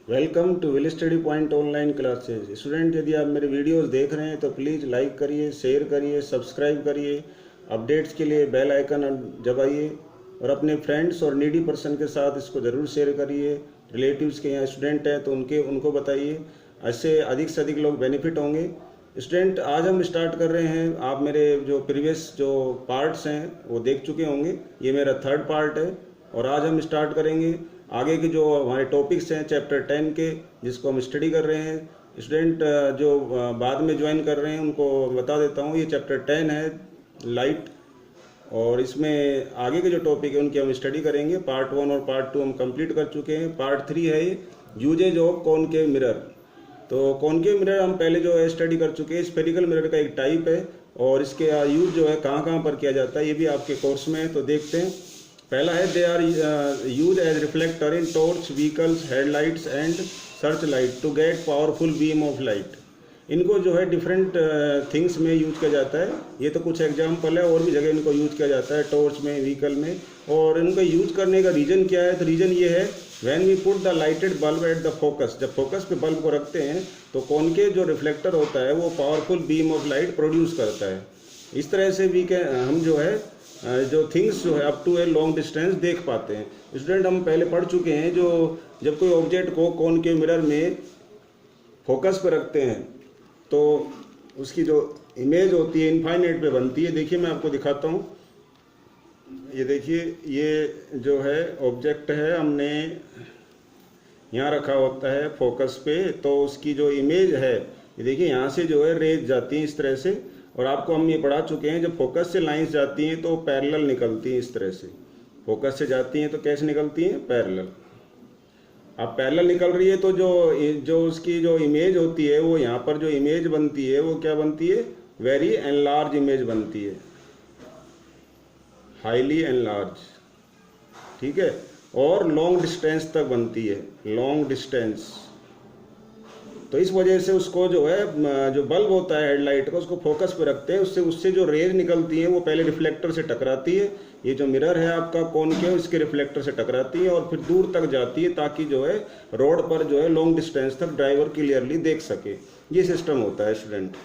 Welcome to will study point online classes. Student, यदि आप मेरे वीडियोस देख रहे हैं तो प्लीज़ लाइक करिए, शेयर करिए, सब्सक्राइब करिए। अपडेट्स के लिए बेल आइकन दबाइए और अपने फ्रेंड्स और नीडी पर्सन के साथ इसको ज़रूर शेयर करिए। रिलेटिव्स के यहाँ स्टूडेंट हैं तो उनको बताइए, ऐसे अधिक से अधिक लोग बेनिफिट होंगे। स्टूडेंट, आज हम स्टार्ट कर रहे हैं। आप मेरे जो प्रीवियस जो पार्ट्स हैं वो देख चुके होंगे। ये मेरा थर्ड पार्ट है और आज हम स्टार्ट करेंगे आगे के जो हमारे टॉपिक्स हैं चैप्टर 10 के, जिसको हम स्टडी कर रहे हैं। स्टूडेंट जो बाद में ज्वाइन कर रहे हैं उनको बता देता हूँ, ये चैप्टर 10 है लाइट, और इसमें आगे के जो टॉपिक है उनकी हम स्टडी करेंगे। पार्ट 1 और पार्ट 2 हम कंप्लीट कर चुके हैं। पार्ट 3 है ये यूजेज ऑफ कॉनकेव मिरर। तो कॉनकेव मिरर हम पहले जो है स्टडी कर चुके हैं। स्फेरिकल मिरर का एक टाइप है और इसके यूज जो है कहाँ कहाँ पर किया जाता है ये भी आपके कोर्स में है, तो देखते हैं। पहला है they are use as reflector in torch, vehicles, headlights and search light to get powerful beam of light. इनको जो है डिफरेंट थिंग्स में यूज किया जाता है। ये तो कुछ एग्जाम्पल है, और भी जगह इनको यूज किया जाता है, टॉर्च में, व्हीकल में। और इनको यूज करने का रीज़न क्या है? तो रीज़न ये है, when we put the lighted bulb at the focus, जब फोकस पे बल्ब को रखते हैं तो कॉनकेव जो रिफ्लेक्टर होता है वो powerful beam of light produce करता है। इस तरह से हम जो है जो थिंग्स जो है up to a long distance देख पाते हैं। स्टूडेंट, हम पहले पढ़ चुके हैं जो जब कोई ऑब्जेक्ट को कॉनकेव मिरर में फोकस पर रखते हैं तो उसकी जो इमेज होती है इनफाइनाइट पे बनती है। देखिए मैं आपको दिखाता हूँ। ये देखिए, ये जो है ऑब्जेक्ट है, हमने यहाँ रखा होता है फोकस पे, तो उसकी जो इमेज है ये देखिए यहाँ से जो है रेज जाती है इस तरह से। और आपको हम ये पढ़ा चुके हैं, जब फोकस से लाइंस जाती हैं तो पैरेलल निकलती हैं इस तरह से। फोकस से जाती हैं तो कैसे निकलती हैं? पैरेलल। अब पैरेलल निकल रही है तो जो उसकी जो इमेज होती है वो यहाँ पर जो इमेज बनती है वो क्या बनती है? वेरी एनलार्ज इमेज बनती है, हाईली एनलार्ज, ठीक है। और लॉन्ग डिस्टेंस तक बनती है, लॉन्ग डिस्टेंस। तो इस वजह से उसको जो है जो बल्ब होता है हेडलाइट का, उसको फोकस पे रखते हैं। उससे जो रेज निकलती हैं वो पहले रिफ्लेक्टर से टकराती है। ये जो मिरर है आपका कॉनकेव, इसके रिफ्लेक्टर से टकराती है और फिर दूर तक जाती है, ताकि जो है रोड पर जो है लॉन्ग डिस्टेंस तक ड्राइवर क्लियरली देख सके। ये सिस्टम होता है स्टूडेंट।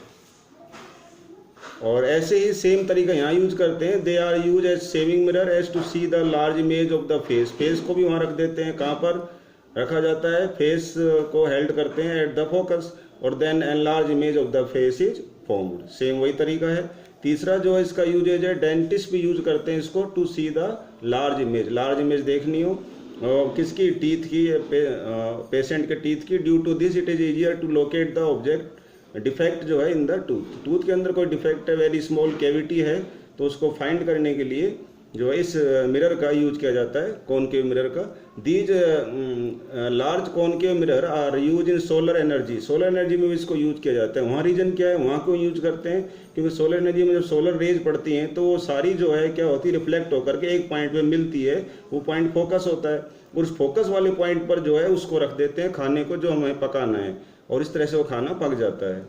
और ऐसे ही सेम तरीका यहाँ यूज करते हैं। They are use as shaving mirror as to see the large image of the face. Face को भी वहाँ रख देते हैं। कहाँ पर रखा जाता है? फेस को हेल्ड करते हैं एट द फोकस, और then enlarge image of the face is formed. Same वही तरीका है। तीसरा जो है इसका यूजेज है, डेंटिस्ट भी यूज करते हैं इसको to see the large image. Large image देखनी हो किसकी? टीथ की, पेशेंट के टीथ की। Due to this it is easier to locate the object defect जो है इन द टूथ। टूथ के अंदर कोई डिफेक्ट है, वेरी स्मॉल कैविटी है, तो उसको फाइंड करने के लिए जो है इस मिरर का यूज किया जाता है, कॉनकेव मिरर का। These large concave mirror are use in solar energy. Solar energy में भी इसको यूज किया जाता है। वहाँ रीजन क्या है, वहाँ क्यों यूज करते हैं? क्योंकि सोलर एनर्जी में जब सोलर रेज पड़ती हैं तो वो सारी जो है क्या होती है? रिफ्लेक्ट होकर के एक पॉइंट पे मिलती है। वो पॉइंट फोकस होता है, और उस फोकस वाले पॉइंट पर जो है उसको रख देते हैं खाने को जो हमें पकाना है, और इस तरह से वो खाना पक जाता है।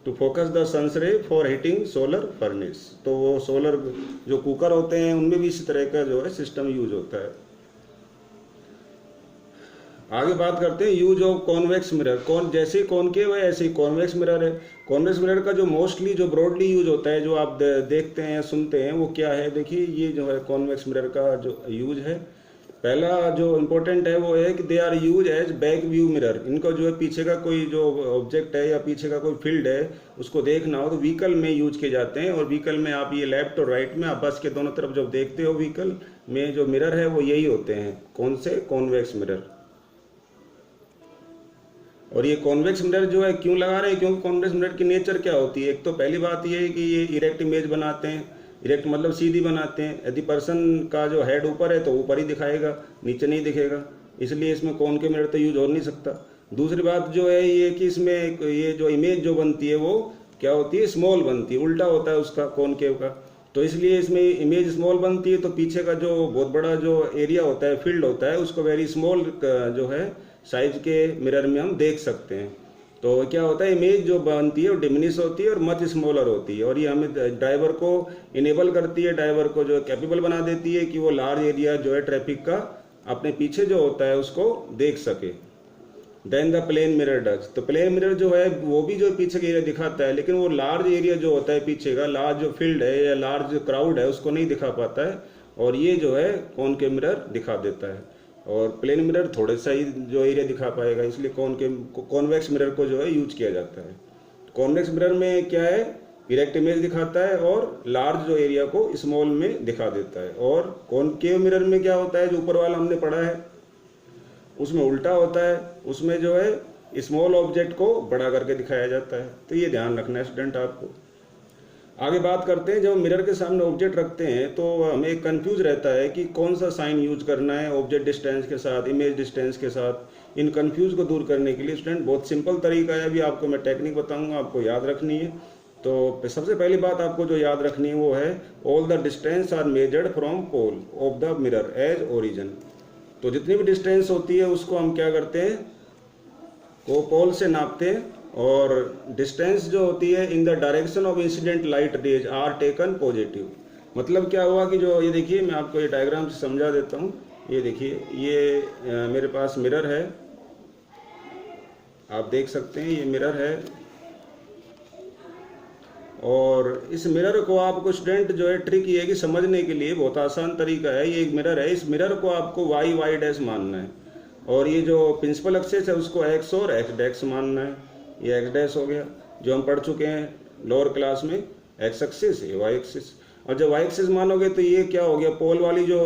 टू फोकस द सन्स रे फॉर हीटिंग सोलर फर्नेस। तो वो सोलर जो कुकर होते हैं उनमें भी इसी तरह का जो है सिस्टम यूज होता है। आगे बात करते हैं यूज ऑफ कॉन्वेक्स मिरर। जैसे कॉनकेव है ऐसे ही कॉन्वेक्स मिरर है। कॉन्वेक्स मिरर का जो मोस्टली जो ब्रॉडली यूज होता है, जो आप देखते हैं सुनते हैं, वो क्या है? देखिए, ये जो है कॉन्वेक्स मिरर का जो यूज है, पहला जो इम्पोर्टेंट है वो है कि they are use as back view mirror. इनको जो है पीछे का कोई जो ऑब्जेक्ट है या पीछे का कोई फील्ड है उसको देखना हो तो व्हीकल में यूज किए जाते हैं। और व्हीकल में आप ये लेफ्ट और राइट में आप बस के दोनों तरफ जब देखते हो व्हीकल में जो मिरर है वो यही होते हैं। कौन से? Convex mirror. और ये कॉन्वेक्स मिरर जो है क्यों लगा रहे हैं? क्योंकि कॉन्वेक्स मिरर की नेचर क्या होती है? एक तो पहली बात ये है कि ये इरेक्ट इमेज बनाते हैं। इरेक्ट मतलब सीधी बनाते हैं। यदि पर्सन का जो हेड ऊपर है तो ऊपर ही दिखाएगा, नीचे नहीं दिखेगा, इसलिए इसमें कॉनकेव मिरर तो यूज हो नहीं सकता। दूसरी बात जो है ये कि इसमें ये जो इमेज जो बनती है वो क्या होती है? स्मॉल बनती है, उल्टा होता है उसका कॉनकेव का। तो इसलिए इसमें इमेज स्मॉल बनती है, तो पीछे का जो बहुत बड़ा जो एरिया होता है, फील्ड होता है, उसको वेरी स्मॉल जो है साइज के मिरर में हम देख सकते हैं। तो क्या होता है? इमेज जो बनती है वो डिमिनिश होती है और मच स्मॉलर होती है, और ये हमें ड्राइवर को इनेबल करती है, ड्राइवर को जो कैपेबल बना देती है कि वो लार्ज एरिया जो है ट्रैफिक का अपने पीछे जो होता है उसको देख सके। Then the plane mirror does. तो प्लेन मिरर जो है वो भी जो पीछे का एरिया दिखाता है, लेकिन वो लार्ज एरिया जो होता है पीछे का, लार्ज जो फील्ड है या लार्ज क्राउड है उसको नहीं दिखा पाता है, और ये जो है कॉनकेव मिरर दिखा देता है। और प्लेन मिरर थोड़े सा ही जो एरिया दिखा पाएगा, इसलिए कॉन्वेक्स मिरर को जो है यूज किया जाता है। कॉन्वेक्स मिरर में क्या है, डायरेक्ट इमेज दिखाता है और लार्ज जो एरिया को स्मॉल में दिखा देता है। और कॉनकेव मिरर में क्या होता है, जो ऊपर वाला हमने पढ़ा है उसमें उल्टा होता है, उसमें जो है स्मॉल ऑब्जेक्ट को बड़ा करके दिखाया जाता है। तो ये ध्यान रखना है स्टूडेंट आपको। आगे बात करते हैं, जब मिरर के सामने ऑब्जेक्ट रखते हैं तो हमें एक कंफ्यूज रहता है कि कौन सा साइन यूज करना है ऑब्जेक्ट डिस्टेंस के साथ, इमेज डिस्टेंस के साथ। इन कंफ्यूज को दूर करने के लिए स्टूडेंट बहुत सिंपल तरीका है, अभी आपको मैं टेक्निक बताऊंगा, आपको याद रखनी है। तो सबसे पहली बात आपको जो याद रखनी है वो है, all the distance are measured from pole of the mirror as origin. तो जितनी भी डिस्टेंस होती है उसको हम क्या करते हैं, को पोल से नापते हैं, और डिस्टेंस जो होती है in the direction of incident light rays are taken positive. मतलब क्या हुआ कि जो ये देखिए, मैं आपको ये डायग्राम से समझा देता हूँ। ये देखिए, ये मेरे पास मिरर है, आप देख सकते हैं ये मिरर है, और इस मिरर को आपको स्टूडेंट जो है ट्रिक ये है कि समझने के लिए बहुत आसान तरीका है। ये एक मिरर है, इस मिरर को आपको वाई डैश मानना है, और ये जो प्रिंसिपल एक्सिस है उसको एक्स और एक्स डैश मानना है। ये एक्स डैश हो गया, जो हम पढ़ चुके हैं लोअर क्लास में, एक्स एक्सिस, ये वाई एक्सिस। और जब वाई एक्सिस मानोगे तो ये क्या हो गया, पोल वाली जो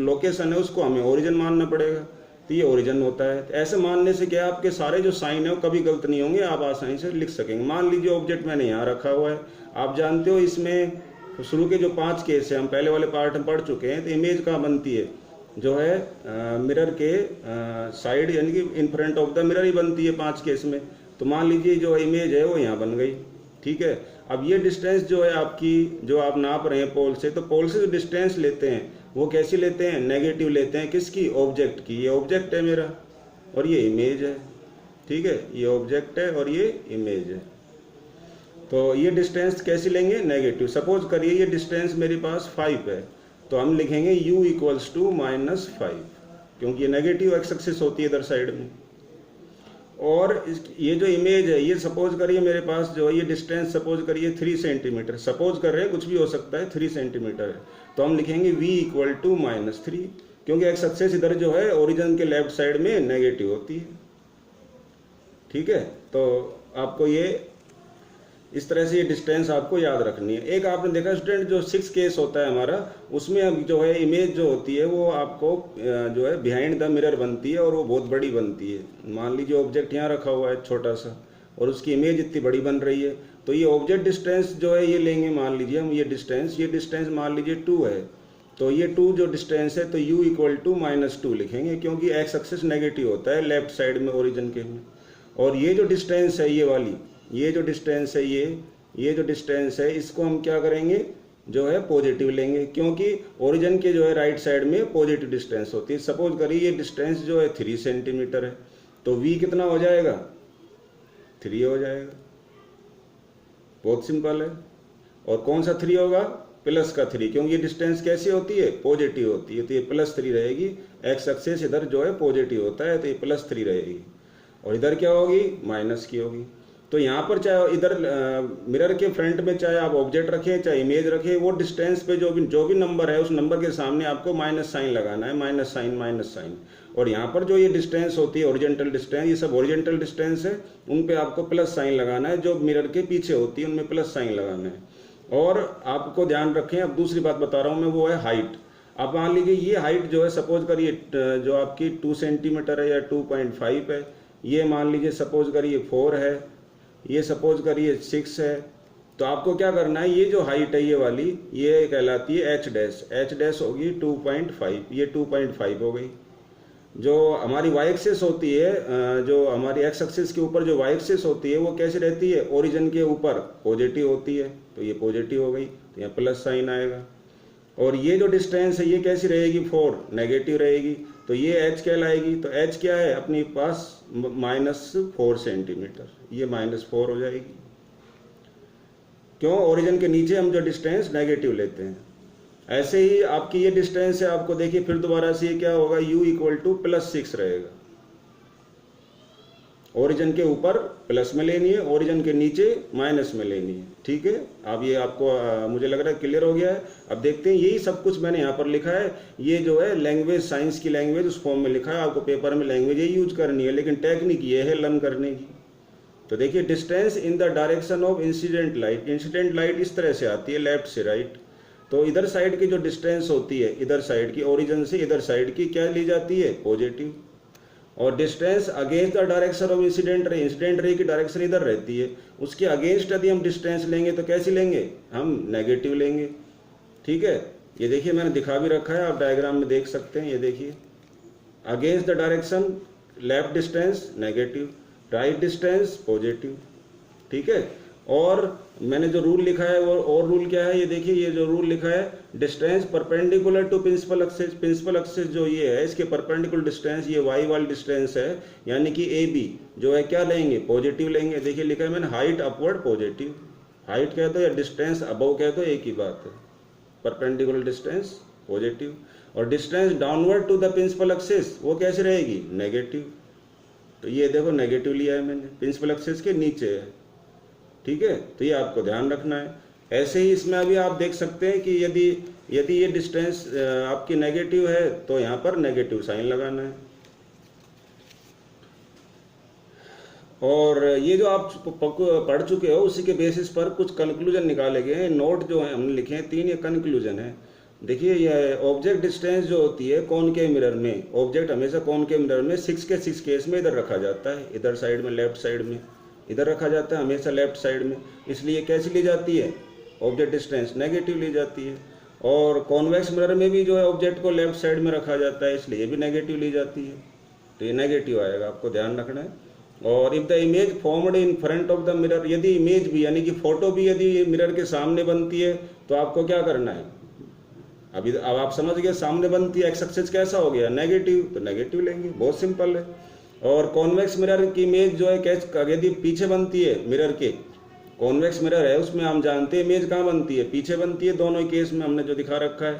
लोकेशन है उसको हमें ओरिजिन मानना पड़ेगा, तो ये ओरिजिन होता है। तो ऐसे मानने से क्या, आपके सारे जो साइन है वो कभी गलत नहीं होंगे, आप आसानी से लिख सकेंगे। मान लीजिए ऑब्जेक्ट मैंने यहाँ रखा हुआ है, आप जानते हो इसमें शुरू के जो 5 केस है हम पहले वाले पार्ट में पढ़ चुके हैं। तो इमेज कहाँ बनती है, जो है मिरर के साइड, यानी कि in front of the mirror ही बनती है 5 केस में। तो मान लीजिए जो इमेज है वो यहाँ बन गई, ठीक है। अब ये डिस्टेंस जो है आपकी, जो आप नाप रहे हैं पोल से, तो पोल से जो डिस्टेंस लेते हैं वो कैसी लेते हैं, नेगेटिव लेते हैं। किसकी, ऑब्जेक्ट की। ये ऑब्जेक्ट है मेरा और ये इमेज है, ठीक है। ये ऑब्जेक्ट है और ये इमेज है। तो ये डिस्टेंस कैसी लेंगे, नेगेटिव। सपोज करिए ये डिस्टेंस मेरे पास 5 है, तो हम लिखेंगे u इक्वल्स टू -5, क्योंकि ये नेगेटिव एक्स एक्सिस होती है इधर साइड में। और ये जो इमेज है, ये सपोज करिए मेरे पास जो है ये डिस्टेंस सपोज करिए 3 सेंटीमीटर, सपोज कर रहे हैं, कुछ भी हो सकता है, 3 सेंटीमीटर है। तो हम लिखेंगे v इक्वल टू -3, क्योंकि एक्स एक्सिस इधर जो है ओरिजिन के लेफ्ट साइड में नेगेटिव होती है, ठीक है। तो आपको ये इस तरह से ये डिस्टेंस आपको याद रखनी है। एक आपने देखा स्टूडेंट, जो 6 केस होता है हमारा, उसमें जो है इमेज जो होती है वो आपको जो है बिहाइंड द मिरर बनती है, और वो बहुत बड़ी बनती है। मान लीजिए ऑब्जेक्ट यहाँ रखा हुआ है छोटा सा, और उसकी इमेज इतनी बड़ी बन रही है। तो ये ऑब्जेक्ट डिस्टेंस जो है ये लेंगे, मान लीजिए हम ये डिस्टेंस मान लीजिए 2 है। तो ये 2 जो डिस्टेंस है, तो u इक्वल टू -2 लिखेंगे, क्योंकि एक्स एक्सिस नेगेटिव होता है लेफ्ट साइड में ओरिजिन के में। और ये जो डिस्टेंस है ये वाली, ये जो डिस्टेंस है, ये जो डिस्टेंस है, इसको हम क्या करेंगे, जो है पॉजिटिव लेंगे, क्योंकि ओरिजिन के जो है राइट साइड में पॉजिटिव डिस्टेंस होती है। सपोज करिए ये डिस्टेंस जो है 3 सेंटीमीटर है, तो v कितना हो जाएगा, 3 हो जाएगा। बहुत सिंपल है। और कौन सा 3 होगा, प्लस का 3, क्योंकि ये डिस्टेंस कैसी होती है, पॉजिटिव होती है, तो ये +3 रहेगी। एक्स एक्सिस इधर जो है पॉजिटिव होता है, तो ये +3 रहेगी, और इधर क्या होगी, माइनस की होगी। तो यहाँ पर चाहे इधर मिरर के फ्रंट में चाहे आप ऑब्जेक्ट रखें चाहे इमेज रखें, वो डिस्टेंस पे जो भी नंबर है उस नंबर के सामने आपको माइनस साइन लगाना है, माइनस साइन। और यहाँ पर जो ये डिस्टेंस होती है ओरिजेंटल डिस्टेंस, ये सब ओरिजेंटल डिस्टेंस है, उन पे आपको प्लस साइन लगाना है। जो मिरर के पीछे होती है उनमें प्लस साइन लगाना है। और आपको ध्यान रखें, अब दूसरी बात बता रहा हूँ मैं, वो है हाइट। आप मान लीजिए ये हाइट जो है, सपोज करिए जो आपकी 2 सेंटीमीटर है या 2.5 है, ये मान लीजिए सपोज करिए 4 है, ये सपोज करिए 6 है। तो आपको क्या करना है, ये जो हाइट है ये वाली, ये कहलाती है एच डैश होगी 2.5, ये 2.5 हो गई। जो हमारी वाई एक्सिस होती है, जो हमारी एक्स एक्सिस के ऊपर जो वाई एक्सिस होती है वो कैसी रहती है, ओरिजिन के ऊपर पॉजिटिव होती है, तो ये पॉजिटिव हो गई, तो यहाँ प्लस साइन आएगा। और ये जो डिस्टेंस है ये कैसी रहेगी, 4 नेगेटिव रहेगी, तो ये h कहलाएगी। तो h क्या है अपने पास, -4 सेंटीमीटर, ये -4 हो जाएगी। क्यों, ओरिजिन के नीचे हम जो डिस्टेंस नेगेटिव लेते हैं। ऐसे ही आपकी ये डिस्टेंस है, आपको देखिए फिर दोबारा से ये क्या होगा, u इक्वल टू +6 रहेगा। ओरिजिन के ऊपर प्लस में लेनी है, ओरिजिन के नीचे माइनस में लेनी है। ठीक है, अब ये आपको मुझे लग रहा है क्लियर हो गया है। अब देखते हैं, यही सब कुछ मैंने यहाँ पर लिखा है। ये जो है लैंग्वेज, साइंस की लैंग्वेज उस फॉर्म में लिखा है, आपको पेपर में लैंग्वेज यही यूज करनी है, लेकिन टेक्निक ये है लर्न करने की। तो देखिए, distance in the direction of incident light. Incident light इस तरह से आती है, लेफ्ट से राइट। तो इधर साइड की जो डिस्टेंस होती है, इधर साइड की, ओरिजिन से इधर साइड की क्या ली जाती है, पॉजिटिव। और distance against the direction of incident ray, incident ray की डायरेक्शन इधर रहती है, उसके अगेंस्ट यदि हम डिस्टेंस लेंगे तो कैसी लेंगे, हम नेगेटिव लेंगे। ठीक है, ये देखिए मैंने दिखा भी रखा है, आप डायग्राम में देख सकते हैं। ये देखिए, against the direction left distance negative, right distance positive. ठीक है, और मैंने जो रूल लिखा है वो और रूल क्या है, ये देखिए, ये जो रूल लिखा है, distance perpendicular to principal axis. Principal axis जो ये है, इसके परपेंडिकुलर डिस्टेंस ये वाई वाली डिस्टेंस है, यानी कि ए बी जो है क्या लेंगे, पॉजिटिव लेंगे। देखिए लिखा है मैंने, हाइट अपवर्ड पॉजिटिव। हाइट कह दो या डिस्टेंस अबव कह दो, एक ही बात है। परपेंडिकुलर डिस्टेंस पॉजिटिव, और distance downward to the principal axis वो कैसे रहेगी, नेगेटिव। तो ये देखो नेगेटिव लिया है मैंने, प्रिंसिपल एक्सिस के नीचे है। ठीक है, तो ये आपको ध्यान रखना है। ऐसे ही इसमें अभी आप देख सकते हैं कि यदि ये डिस्टेंस आपकी नेगेटिव है तो यहाँ पर नेगेटिव साइन लगाना है। और ये जो आप पढ़ चुके हो उसी के बेसिस पर कुछ कंक्लूजन निकाले गए हैं। नोट जो है हमने लिखे हैं 3, ये कंक्लूजन है। देखिए, ये ऑब्जेक्ट डिस्टेंस जो होती है कॉनकेव मिरर में, ऑब्जेक्ट हमेशा कॉनकेव मिरर में 6 के 6 केस में इधर रखा जाता है, इधर साइड में, लेफ्ट साइड में इधर रखा जाता है, हमेशा लेफ्ट साइड में। इसलिए कैसी ली जाती है, ऑब्जेक्ट डिस्टेंस नेगेटिव ली जाती है। और कॉन्वेक्स मिरर में भी जो है ऑब्जेक्ट को लेफ्ट साइड में रखा जाता है, इसलिए भी नेगेटिव ली जाती है। तो ये नेगेटिव आएगा, आपको ध्यान रखना है। और if the image formed in front of the mirror, यदि इमेज भी यानी कि फोटो भी यदि मिरर के सामने बनती है तो आपको क्या करना है, अब आप समझ गए, सामने बनती है, एक्स एक्सिस कैसा हो गया, नेगेटिव, तो नेगेटिव लेंगे, बहुत सिंपल है। और कॉन्वेक्स मिरर की इमेज जो है यदि पीछे बनती है मिरर के, कॉन्वेक्स मिरर है उसमें हम जानते हैं इमेज कहाँ बनती है, पीछे बनती है। दोनों केस में हमने जो दिखा रखा है,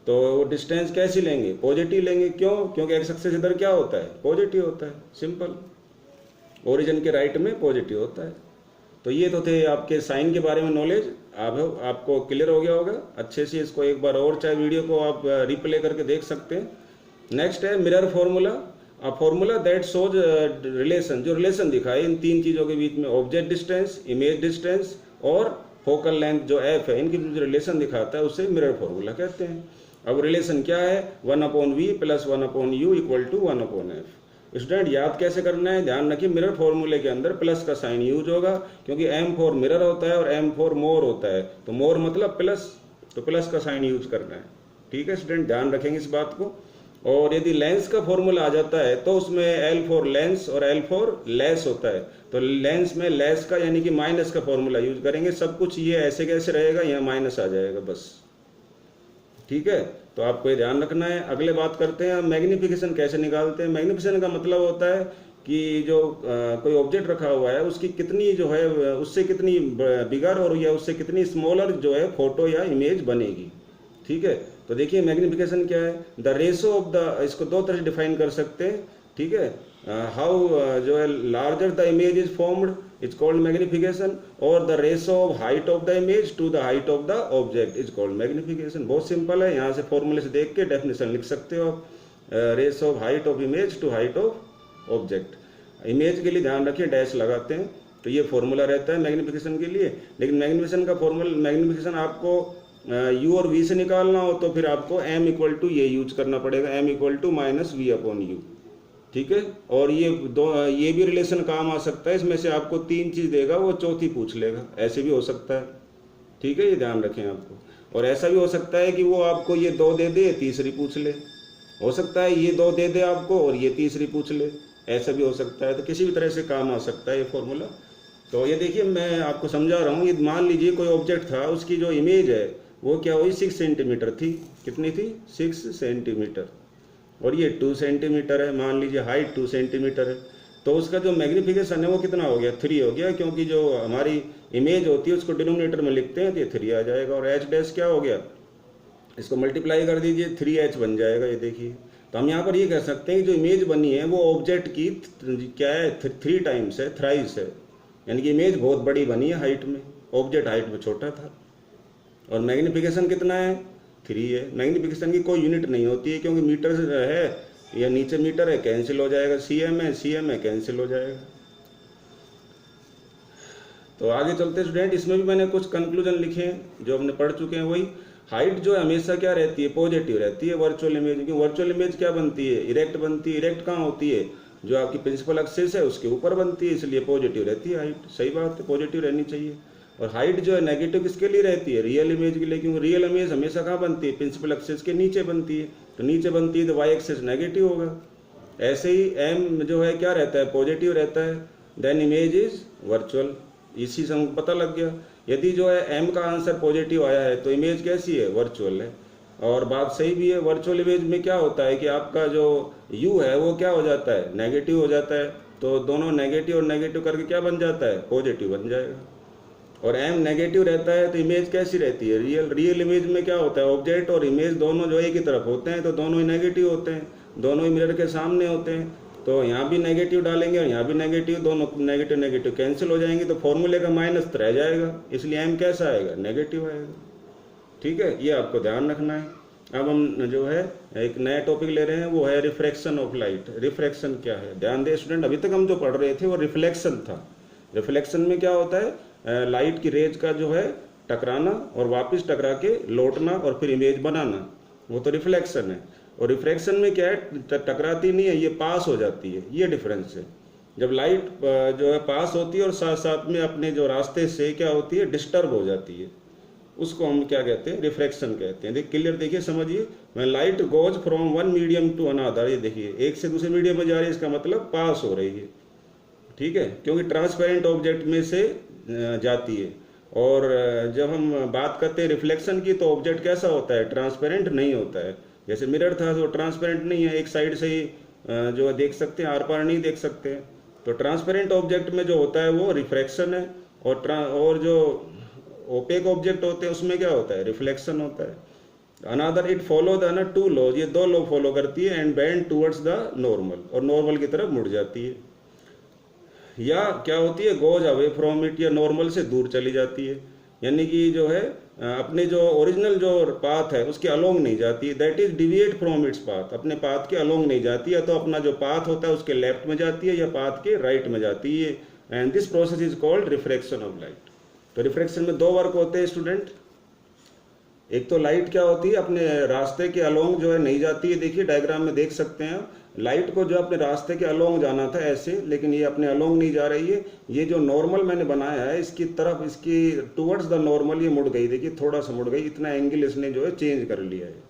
तो डिस्टेंस कैसी लेंगे, पॉजिटिव लेंगे। क्यों, क्योंकि एक्स एक्सिस इधर क्या होता है, पॉजिटिव होता है, सिंपल। ओरिजिन के राइट में पॉजिटिव होता है। तो ये तो थे आपके साइन के बारे में नॉलेज, आपको क्लियर हो गया होगा अच्छे से। इसको एक बार और चाहे वीडियो को आप रिप्ले करके देख सकते हैं। नेक्स्ट है mirror formula, a formula that shows relation, जो रिलेशन दिखाए इन 3 चीज़ों के बीच में, ऑब्जेक्ट डिस्टेंस, इमेज डिस्टेंस और फोकल लेंथ जो एफ है, इनके बीच रिलेशन दिखाता है, उसे मिरर फॉर्मूला कहते हैं। अब रिलेशन क्या है, 1/v + 1/u = 1/f। स्टूडेंट याद कैसे करना है, ध्यान रखिए, मिरर फॉर्मूले के अंदर प्लस का साइन यूज होगा, क्योंकि m फॉर मिरर होता है और m फॉर मोर होता है, तो मोर मतलब प्लस, तो प्लस का साइन यूज करना है। ठीक है स्टूडेंट, ध्यान रखेंगे इस बात को। और यदि लेंस का फॉर्मूला आ जाता है तो उसमें l फॉर लेंस और l फॉर लेस होता है, तो लेंस में लेस का यानी कि माइनस का फॉर्मूला यूज करेंगे। सब कुछ ये ऐसे कैसे रहेगा, यहाँ माइनस आ जाएगा बस। ठीक है, तो आपको ये ध्यान रखना है। अगले बात करते हैं मैग्निफिकेशन कैसे निकालते हैं। मैग्निफिकेशन का मतलब होता है कि जो कोई ऑब्जेक्ट रखा हुआ है उसकी कितनी जो है, उससे कितनी बिगर और या उससे कितनी स्मॉलर जो है फोटो या इमेज बनेगी। ठीक है, तो देखिए मैग्निफिकेशन क्या है, द रेशो ऑफ द, इसको 2 तरह से डिफाइन कर सकते हैं। ठीक है, हाउ जो है larger the image is formed is called magnification, और the ratio of height of the image to the height of the object is called magnification. बहुत सिंपल है, यहाँ से फॉर्मूले से देख के डेफिनेशन लिख सकते हो आप। Ratio of height of image to height of object. Image के लिए ध्यान रखिए डैश लगाते हैं, तो ये फॉर्मूला रहता है मैग्निफिकेशन के लिए। लेकिन मैग्निफिकेशन का फॉर्मूला, मैग्निफिकेशन आपको u और v से निकालना हो तो फिर आपको m = ये यूज करना पड़ेगा, m = -v/u। ठीक है, और ये भी रिलेशन काम आ सकता है, इसमें से आपको 3 चीज देगा, वो चौथी पूछ लेगा, ऐसे भी हो सकता है। ठीक है, ये ध्यान रखें आपको। और ऐसा भी हो सकता है कि वो आपको ये 2 दे दे, तीसरी पूछ ले, हो सकता है ये 2 दे दे आपको और ये तीसरी पूछ ले, ऐसा भी हो सकता है। तो किसी भी तरह से काम आ सकता है ये फॉर्मूला। तो ये देखिए मैं आपको समझा रहा हूँ, ये मान लीजिए कोई ऑब्जेक्ट था, उसकी जो इमेज है वो क्या हुई, 6 सेंटीमीटर थी। कितनी थी, 6 सेंटीमीटर, और ये 2 सेंटीमीटर है, मान लीजिए हाइट 2 सेंटीमीटर है। तो उसका जो मैग्निफिकेशन है वो कितना हो गया, 3 हो गया, क्योंकि जो हमारी इमेज होती है उसको डिनोमिनेटर में लिखते हैं तो ये 3 आ जाएगा। और h डैश क्या हो गया, इसको मल्टीप्लाई कर दीजिए, 3h बन जाएगा, ये देखिए। तो हम यहाँ पर ये कह सकते हैं कि जो इमेज बनी है वो ऑब्जेक्ट की क्या है, 3 टाइम्स है, थ्राइस है, यानी कि इमेज बहुत बड़ी बनी है हाइट में, ऑब्जेक्ट हाइट में छोटा था। और मैग्नीफिकेशन कितना है, 3 है। मैग्नीफिकेशन की कोई यूनिट नहीं होती है, क्योंकि मीटर है या नीचे मीटर है, कैंसिल हो जाएगा, सीएम है कैंसिल हो जाएगा। तो आगे चलते स्टूडेंट, इसमें भी मैंने कुछ कंक्लूजन लिखे हैं जो हमने पढ़ चुके हैं। वही हाइट जो है हमेशा क्या रहती है, पॉजिटिव रहती है वर्चुअल इमेज की। वर्चुअल इमेज क्या बनती है, इरेक्ट बनती है। इरेक्ट कहाँ होती है, जो आपकी प्रिंसिपल एक्सिस है उसके ऊपर बनती है, इसलिए पॉजिटिव रहती है हाइट। सही बात है, पॉजिटिव रहनी चाहिए। और हाइट जो है नेगेटिव किसके लिए रहती है, रियल इमेज के लिए, क्योंकि रियल इमेज हमेशा कहाँ बनती है, प्रिंसिपल एक्सिस के नीचे बनती है। तो नीचे बनती है तो वाई एक्सिस नेगेटिव होगा। ऐसे ही एम जो है क्या रहता है, पॉजिटिव रहता है, देन इमेज इज वर्चुअल। इसी से हमको पता लग गया। यदि जो है एम का आंसर पॉजिटिव आया है तो इमेज कैसी है, वर्चुअल है। और बात सही भी है, वर्चुअल इमेज में क्या होता है कि आपका जो यू है वो क्या हो जाता है, नेगेटिव हो जाता है। तो दोनों नेगेटिव और नेगेटिव करके क्या बन जाता है, पॉजिटिव बन जाएगा। और एम नेगेटिव रहता है तो इमेज कैसी रहती है, रियल। रियल इमेज में क्या होता है, ऑब्जेक्ट और इमेज दोनों जो एक ही तरफ होते हैं, तो दोनों ही नेगेटिव होते हैं, दोनों ही मिरर के सामने होते हैं। तो यहाँ भी नेगेटिव डालेंगे और यहाँ भी नेगेटिव, दोनों नेगेटिव नेगेटिव कैंसिल हो जाएंगे, तो फॉर्मूले का माइनस रह जाएगा, इसलिए एम कैसा आएगा, नेगेटिव आएगा। ठीक है, ये आपको ध्यान रखना है। अब हम जो है एक नया टॉपिक ले रहे हैं, वो है रिफ्रैक्शन ऑफ लाइट। रिफ्रैक्शन क्या है, ध्यान दे स्टूडेंट, अभी तक हम जो पढ़ रहे थे वो रिफ्लेक्शन था। रिफ्लेक्शन में क्या होता है, लाइट की रेज का जो है टकराना और वापस टकरा के लौटना और फिर इमेज बनाना, वो तो रिफ्लेक्शन है। और रिफ्रैक्शन में क्या है, टकराती नहीं है, ये पास हो जाती है, ये डिफरेंस है। जब लाइट जो है पास होती है और साथ साथ में अपने जो रास्ते से क्या होती है, डिस्टर्ब हो जाती है, उसको हम क्या कहते हैं, रिफ्रैक्शन कहते हैं। क्लियर देखिए, समझिए, मैं light goes from one medium to another, ये देखिए एक से दूसरे मीडियम में जा रही है, इसका मतलब पास हो रही है। ठीक है, क्योंकि ट्रांसपेरेंट ऑब्जेक्ट में से जाती है। और जब हम बात करते हैं रिफ्लेक्शन की, तो ऑब्जेक्ट कैसा होता है, ट्रांसपेरेंट नहीं होता है। जैसे मिरर था तो ट्रांसपेरेंट नहीं है, एक साइड से ही जो देख सकते हैं, आर पार नहीं देख सकते। तो ट्रांसपेरेंट ऑब्जेक्ट में जो होता है वो रिफ्रैक्शन है, और जो ओपेक ऑब्जेक्ट होते हैं उसमें क्या होता है, रिफ्लेक्शन होता है। Another it follow the two laws, ये 2 लॉ फॉलो करती है, and bend towards the normal, और नॉर्मल की तरफ मुड़ जाती है। या क्या होती है, गोज अवे फ्रॉम इट, या नॉर्मल से दूर चली जाती है, यानी कि जो है अपने जो ओरिजिनल जो पाथ है उसके अलोंग नहीं जाती है। That is deviate from its path, अपने पाथ के अलोंग नहीं जाती है, तो अपना जो पाथ होता है उसके लेफ्ट में जाती है या पाथ के राइट में जाती है। And this process is called refraction of light. तो रिफ्रैक्शन में 2 वर्क होते हैं स्टूडेंट। एक तो लाइट क्या होती है, अपने रास्ते के अलोंग जो है नहीं जाती है। देखिए डायग्राम में देख सकते हैं, लाइट को जो अपने रास्ते के अलोंग जाना था ऐसे, लेकिन ये अपने अलोंग नहीं जा रही है। ये जो नॉर्मल मैंने बनाया है इसकी तरफ, इसकी टुवर्ड्स द नॉर्मल ये मुड़ गई, देखिए थोड़ा सा मुड़ गई, इतना एंगल इसने जो है चेंज कर लिया है।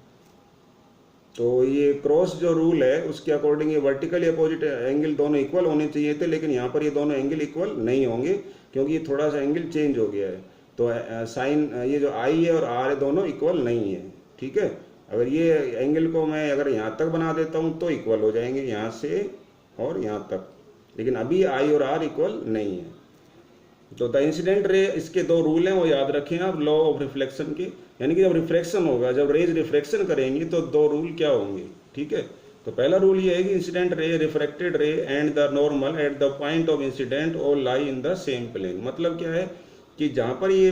तो ये क्रॉस जो रूल है उसके अकॉर्डिंग ये वर्टिकल या अपोजिट एंगल दोनों इक्वल होने चाहिए थे, लेकिन यहाँ पर ये दोनों एंगल इक्वल नहीं होंगे, क्योंकि ये थोड़ा सा एंगल चेंज हो गया है। तो साइन ये जो आई है और आर है दोनों इक्वल नहीं है। ठीक है, अगर ये एंगल को मैं अगर यहाँ तक बना देता हूँ तो इक्वल हो जाएंगे, यहाँ से और यहाँ तक, लेकिन अभी आई और आर इक्वल नहीं है। तो द इंसिडेंट रे, इसके 2 रूल हैं, वो याद रखें आप, लॉ ऑफ रिफ्लेक्शन के। यानी कि जब रिफ्रैक्शन होगा, जब रेज रिफ्रैक्शन करेंगी तो 2 रूल क्या होंगे। ठीक है, तो पहला रूल ये है कि incident ray, refracted ray and the normal at the point of incident all lie in the same plane. मतलब क्या है कि जहाँ पर ये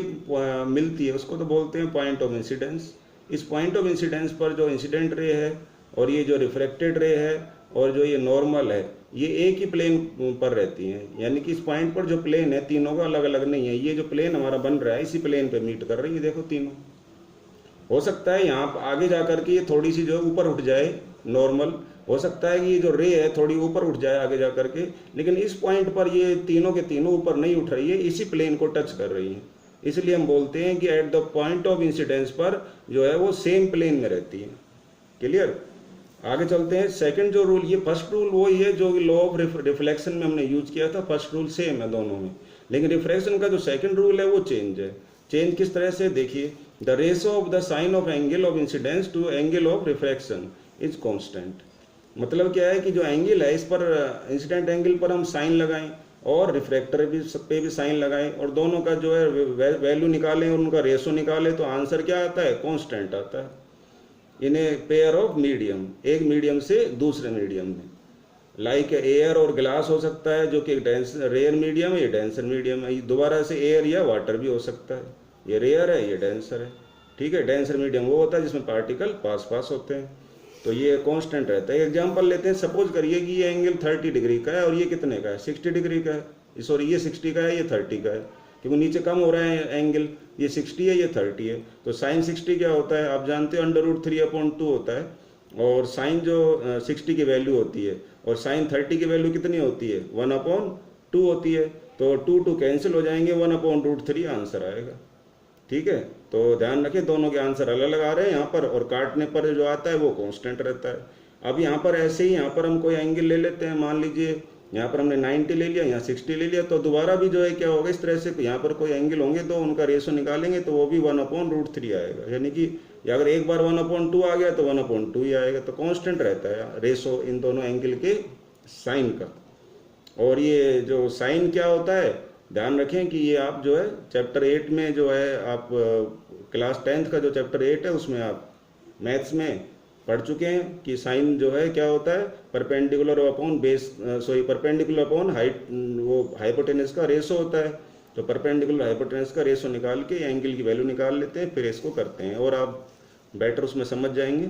मिलती है उसको तो बोलते हैं पॉइंट ऑफ इंसिडेंस। इस पॉइंट ऑफ इंसिडेंस पर जो इंसिडेंट रे है और ये जो रिफ्रैक्टेड रे है और जो ये नॉर्मल है, ये एक ही प्लेन पर रहती हैं। यानी कि इस पॉइंट पर जो प्लेन है तीनों का अलग अलग नहीं है, ये जो प्लेन हमारा बन रहा है इसी प्लेन पे मीट कर रही है। देखो तीनों, हो सकता है यहाँ आगे जा करके ये थोड़ी सी जो ऊपर उठ जाए, नॉर्मल हो सकता है कि ये जो रे है थोड़ी ऊपर उठ जाए आगे जा करके, लेकिन इस पॉइंट पर ये तीनों के तीनों ऊपर नहीं उठ रही है, इसी प्लेन को टच कर रही है। इसलिए हम बोलते हैं कि eight the point of incidence पर जो है वो सेम प्लेन में रहती है। क्लियर, आगे चलते हैं। सेकंड जो रूल, ये फर्स्ट रूल वही है जो लॉ ऑफ रिफ्लेक्शन में हमने यूज किया था, फर्स्ट रूल सेम है दोनों में, लेकिन रिफ्रैक्शन का जो सेकंड रूल है वो चेंज है। चेंज किस तरह से, देखिए, the ratio of the sine of angle of incidence to angle of refraction is constant. मतलब क्या है कि जो एंगल है इस पर इंसिडेंट एंगल पर हम साइन लगाएं और रिफ्रैक्टर पे भी साइन लगाएं और दोनों का जो है वैल्यू निकालें और उनका रेशो निकालें, तो आंसर क्या आता है, कांस्टेंट आता है। इन ए पेयर ऑफ मीडियम, एक मीडियम से दूसरे मीडियम में। लाइक एयर और ग्लास हो सकता है जो कि डेंस रेयर मीडियम है, ये डेंसर मीडियम है। दोबारा से एयर या वाटर भी हो सकता है, ये रेयर है ये डेंसर है। ठीक है, डेंसर मीडियम वो होता है जिसमें पार्टिकल पास पास होते हैं, तो ये कांस्टेंट रहता है। एग्जांपल लेते हैं, सपोज करिए कि ये एंगल 30 डिग्री का है और ये कितने का है, 60 डिग्री का है। सॉरी, ये 60 का है, ये 30 का है, क्योंकि नीचे कम हो रहा है एंगल, ये 60 है ये 30 है। तो साइन 60 क्या होता है आप जानते हो, √3/2 होता है। और साइन जो 60 की वैल्यू होती है और साइन 30 की वैल्यू कितनी होती है, 1/2 होती है। तो 2 कैंसिल हो जाएंगे, 1/√3 आंसर आएगा। ठीक है, तो ध्यान रखें दोनों के आंसर अलग अलग आ रहे हैं यहाँ पर, और काटने पर जो आता है वो कांस्टेंट रहता है। अब यहाँ पर ऐसे ही यहाँ पर हम कोई एंगल ले लेते हैं, मान लीजिए यहाँ पर हमने 90 ले लिया, यहाँ 60 ले लिया, तो दोबारा भी जो है क्या होगा, इस तरह से यहाँ पर कोई एंगल होंगे तो उनका रेशो निकालेंगे तो वो भी 1/√3 आएगा। यानी कि अगर एक बार 1/2 आ गया तो 1/2 ही आएगा। तो कांस्टेंट रहता है रेशो इन दोनों एंगल के साइन का। और ये जो साइन क्या होता है, ध्यान रखें कि ये आप जो है चैप्टर 8 में जो है आप क्लास 10th का जो चैप्टर 8 है उसमें आप मैथ्स में पढ़ चुके हैं कि साइन जो है क्या होता है, perpendicular upon base, perpendicular upon height, वो हाइपोटेनस का रेशो होता है। तो परपेंडिकुलर हाइपोटेनस का रेशो निकाल के एंगल की वैल्यू निकाल लेते हैं, फिर इसको करते हैं और आप बेटर उसमें समझ जाएंगे।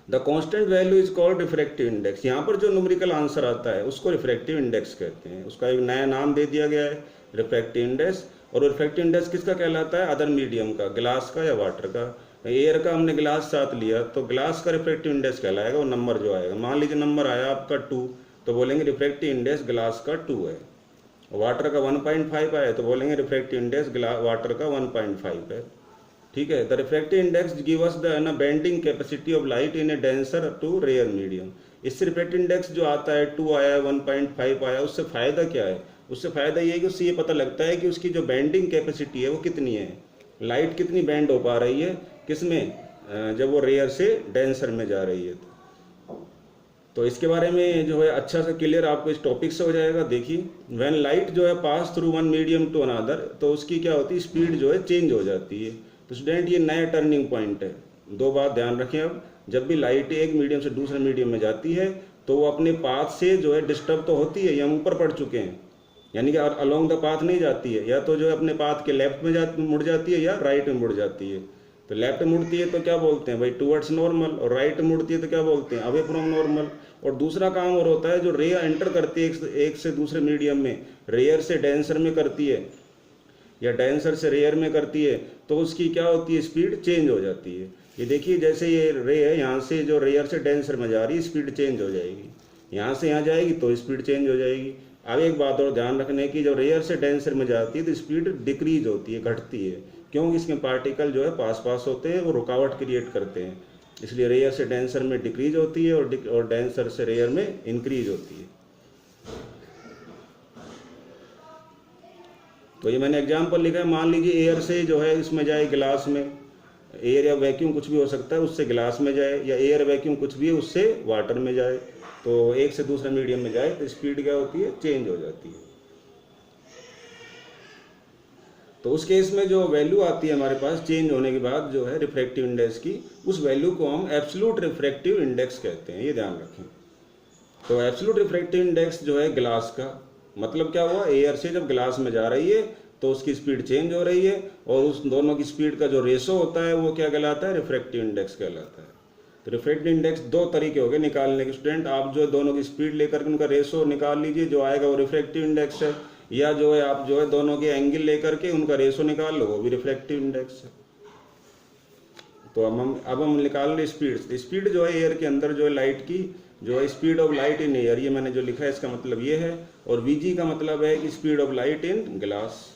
The constant value is called refractive index. यहाँ पर जो न्यूमेरिकल आंसर आता है उसको रिफ्रैक्टिव इंडेक्स कहते हैं, उसका एक नया नाम दे दिया गया है रिफ्रैक्टिव इंडेक्स। और रिफ्रैक्टिव इंडेक्स किसका कहलाता है, अदर मीडियम का, ग्लास का या वाटर का। एयर का हमने ग्लास साथ लिया तो ग्लास का रिफ्रैक्टिव इंडेक्स कहलाएगा, वो नंबर जो आएगा। मान लीजिए नंबर आया आपका 2, तो बोलेंगे रिफ्रैक्टिव इंडेक्स ग्लास का 2 है। वाटर का 1.5 आया तो बोलेंगे रिफ्रैक्टिव इंडेक्स वाटर का 1.5 है। ठीक है, the refractive index give us the bending capacity of light in a denser to rarer medium. इससे रिफ्रैक्टिव इंडेक्स जो आता है 2 आया 1.5 आया, उससे फायदा क्या है, उससे फायदा ये है कि उससे ये पता लगता है कि उसकी जो बेंडिंग कैपेसिटी है वो कितनी है, लाइट कितनी बेंड हो पा रही है किसमें, जब वो रेयर से डेंसर में जा रही है। तो इसके बारे में जो है अच्छा सा क्लियर आपको इस टॉपिक से हो जाएगा। देखिए, व्हेन लाइट जो है pass through one medium to another, तो उसकी क्या होती है, स्पीड जो है चेंज हो जाती है। तो स्टूडेंट ये नया टर्निंग पॉइंट है। दो बात ध्यान रखें, अब जब भी लाइट एक मीडियम से दूसरे मीडियम में जाती है तो वो अपने पाथ से जो है डिस्टर्ब तो होती है, ये हम ऊपर पढ़ चुके हैं, यानी कि अलोंग द पाथ नहीं जाती है, या तो जो है अपने पाथ के लेफ्ट में मुड़ जाती है या राइट में मुड़ जाती है। तो लेफ्ट मुड़ती है तो क्या बोलते हैं भाई, टूवर्ड्स नॉर्मल, और राइट मुड़ती है तो क्या बोलते हैं, अवे फ्रॉम नॉर्मल। और दूसरा काम और होता है, जो रे एंटर करती है एक से दूसरे मीडियम में, रेयर से डेंसर में करती है या डेंसर से रेयर में करती है, तो उसकी क्या होती है, स्पीड चेंज हो जाती है। ये देखिए, जैसे ये रे है, यहाँ से जो रेयर से डेंसर में जा रही है स्पीड चेंज हो जाएगी, यहाँ से यहाँ जाएगी तो स्पीड चेंज हो जाएगी। अब एक बात और ध्यान रखने की, जब रेयर से डेंसर में जाती है तो स्पीड डिक्रीज होती है, घटती है, क्योंकि इसके पार्टिकल जो है पास पास होते हैं, वो रुकावट क्रिएट करते हैं, इसलिए रेयर से डेंसर में डिक्रीज होती है और डेंसर से रेयर में इंक्रीज होती है। तो ये मैंने एग्जाम्पल लिखा है, मान लीजिए एयर से जो है इसमें जाए ग्लास में, एयर या वैक्यूम कुछ भी हो सकता है, उससे ग्लास में जाए, या एयर वैक्यूम कुछ भी है उससे वाटर में जाए, तो एक से दूसरे मीडियम में जाए तो स्पीड क्या होती है, चेंज हो जाती है। तो उस केस में जो वैल्यू आती है हमारे पास चेंज होने के बाद जो है रिफ्रैक्टिव इंडेक्स की, उस वैल्यू को हम एब्सोल्यूट रिफ्रैक्टिव इंडेक्स कहते हैं, ये ध्यान रखें। तो एब्सोल्यूट रिफ्रैक्टिव इंडेक्स जो है ग्लास का, मतलब क्या हुआ, एयर से जब ग्लास में जा रही है तो उसकी स्पीड चेंज हो रही है, और उस दोनों की स्पीड का जो रेशो होता है वो क्या कहलाता है, रिफ्रैक्टिव इंडेक्स कहलाता है। तो रिफ्रैक्टिव इंडेक्स दो तरीके हो गए निकालने के स्टूडेंट, आप जो दोनों की स्पीड लेकर के उनका रेशो निकाल लीजिए, जो आएगा वो रिफ्रैक्टिव इंडेक्स है, या जो है आप जो है दोनों के एंगल लेकर के उनका रेशो निकाल लो, वो भी रिफ्रैक्टिव इंडेक्स है। तो अब हम निकाल रहे स्पीड। स्पीड जो है एयर के अंदर जो है लाइट की, जो है speed of light in air, ये मैंने जो लिखा है इसका मतलब ये है, और वीजी का मतलब है कि speed of light in glass.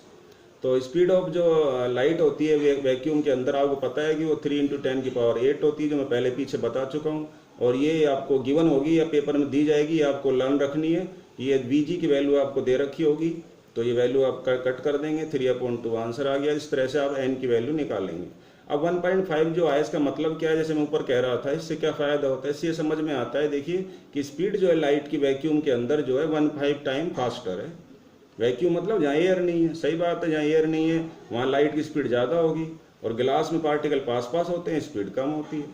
तो स्पीड ऑफ जो लाइट होती है वैक्यूम के अंदर, आपको पता है कि वो 3 × 10⁸ होती है, जो मैं पहले पीछे बता चुका हूँ, और ये आपको गिवन होगी या पेपर में दी जाएगी, आपको लर्न रखनी है। ये वीजी की वैल्यू आपको दे रखी होगी, तो ये वैल्यू आप कट कर देंगे, 3/2 आंसर आ गया। इस तरह से आप एन की वैल्यू निकालेंगे। अब 1.5 जो आया, इसका मतलब क्या है, जैसे मैं ऊपर कह रहा था, इससे क्या फ़ायदा होता है, इससे समझ में आता है। देखिए कि स्पीड जो है लाइट की वैक्यूम के अंदर जो है 1.5 टाइम फास्टर है। वैक्यूम मतलब जहाँ एयर नहीं है, सही बात है, जहाँ एयर नहीं है वहाँ लाइट की स्पीड ज़्यादा होगी, और गिलास में पार्टिकल पास पास होते हैं, स्पीड कम होती है।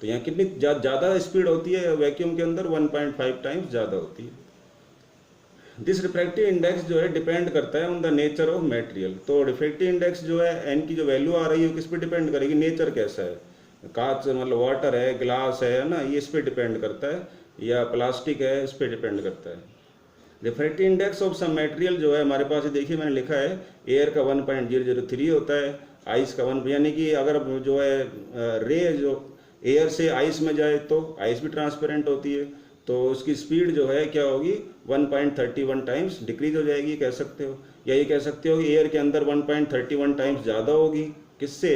तो यहाँ कितनी ज़्यादा स्पीड होती है वैक्यूम के अंदर, 1.5 टाइम्स ज़्यादा होती है। दिस रिफ्रैक्टिव इंडेक्स जो है डिपेंड करता है on the nature of material. तो रिफ्रैक्टिव इंडेक्स जो है एन की जो वैल्यू आ रही है किस पे डिपेंड करेगी, नेचर कैसा है, कांच मतलब वाटर है, ग्लास है ना, ये इस पे डिपेंड करता है, या प्लास्टिक है, इस पे डिपेंड करता है। Refractive index of some material जो है हमारे पास, देखिए मैंने लिखा है एयर का 1.003 होता है, आइस का 1, यानी कि अगर जो है रे जो एयर से आइस में जाए तो आइस भी ट्रांसपेरेंट होती है, तो उसकी स्पीड जो है क्या होगी 1.31 टाइम्स डिक्रीज हो जाएगी कह सकते हो, या ये कह सकते हो कि एयर के अंदर 1.31 टाइम्स ज़्यादा होगी, किससे,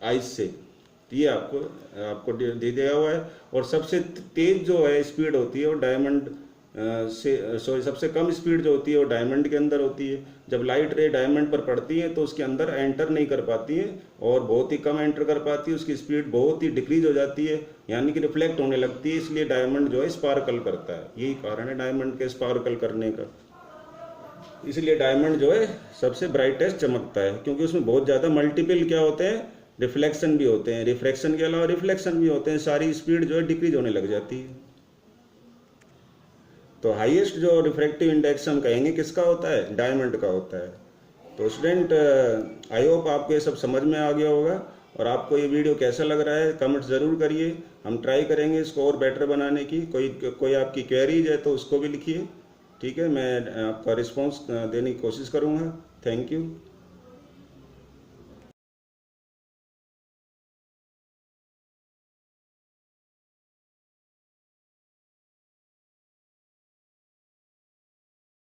आइस से। तो ये आपको दे दिया हुआ है। और सबसे तेज जो है स्पीड होती है वो डायमंड सबसे कम स्पीड जो होती है वो डायमंड के अंदर होती है। जब लाइट रे डायमंड पर पड़ती है तो उसके अंदर एंटर नहीं कर पाती है और बहुत ही कम एंटर कर पाती है, उसकी स्पीड बहुत ही डिक्रीज हो जाती है, यानी कि रिफ्लेक्ट होने लगती है, इसलिए डायमंड जो है स्पार्कल करता है। यही कारण है डायमंड के स्पार्कल करने का, इसलिए डायमंड जो है सबसे ब्राइटेस्ट चमकता है, क्योंकि उसमें बहुत ज़्यादा मल्टीपल क्या होते हैं, रिफ्लेक्शन भी होते हैं, रिफ्रैक्शन के अलावा रिफ्लेक्शन भी होते हैं, सारी स्पीड जो है डिक्रीज होने लग जाती है। तो हाईएस्ट जो रिफ्रैक्टिव इंडेक्स हम कहेंगे किसका होता है, डायमंड का होता है। तो स्टूडेंट आई होप आपको ये सब समझ में आ गया होगा, और आपको ये वीडियो कैसा लग रहा है कमेंट ज़रूर करिए, हम ट्राई करेंगे इसको और बेटर बनाने की। कोई आपकी क्वेरीज है तो उसको भी लिखिए, ठीक है, मैं आपका रिस्पॉन्स देने की कोशिश करूँगा। Thank you.